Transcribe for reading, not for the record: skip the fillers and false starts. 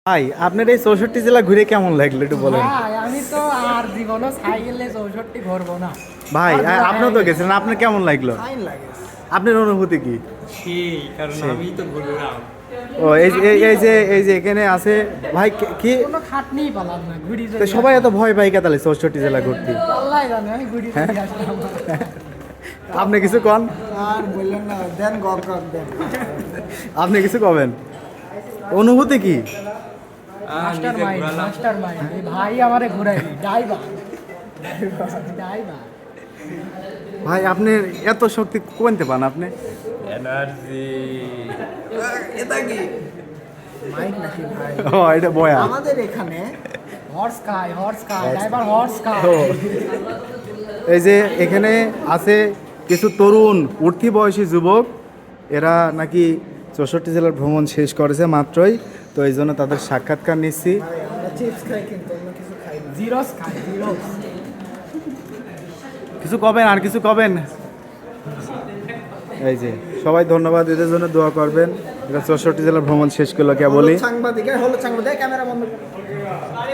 ভাই আপনার এই 64 জেলা ঘুরে কেমন লাগলো একটু বলেন। ভাই আমি তো আর জীবনও সাইকেলে 64 ঘুরবো না। ভাই আর ঘোরা আপনিও হয়ে তো গেছে। গেছিলেন, আপনার কেমন লাগলো? ফাইন লাগে। আপনার অনুভূতি কি? সেই কারণ আমি তো ঘুরলাম। ও এই যে এখানে আছে ভাই কি কোনো খাটনিই পেলাম না ঘুরি তো সবাই এত ভয় পাই কে তাহলে 64 জেলা ঘুরতে? আল্লাহ জানে আমি ঘুরি চলে আসলাম। আপনি কিছু কন, আর বললেন না দেন গক গক দেন। আপনি কিছু কবেন, অনুভূতি কি? মাস্টার মাইন্ড মাস্টার মাইন্ড এই ভাই আমারে ঘুরাই ড্রাইভার ড্রাইভার। ভাই আপনার এত শক্তি কোনতে পান আপনি? এনার্জি মাইন্ড নাকি ভাই? ও এটা বয়া। আমাদের এখানে হর্স খায় ড্রাইভার হর্স খায়। ও, এই যে এখানে আছে কিছু তরুণ উঠতি বয়সী যুবক, এরা নাকি 64 জেলার ভ্রমণ শেষ করেছে মাত্রই, তো এই জন্য তাদের সাক্ষাৎকার নিচ্ছি। আমরা চিপস খাই কিন্তু অন্য কিছু খাই না। জিরোস খাই জিরোস। কিছু কবেন, আর কিছু কবেন? এই যে সবাই ধন্যবাদ, এদের জন্য দোয়া করবেন। এরা 64 জেলার ভ্রমণ শেষ করলো কে বলি। সাংবাদিক ক্যামেরা বন্ধ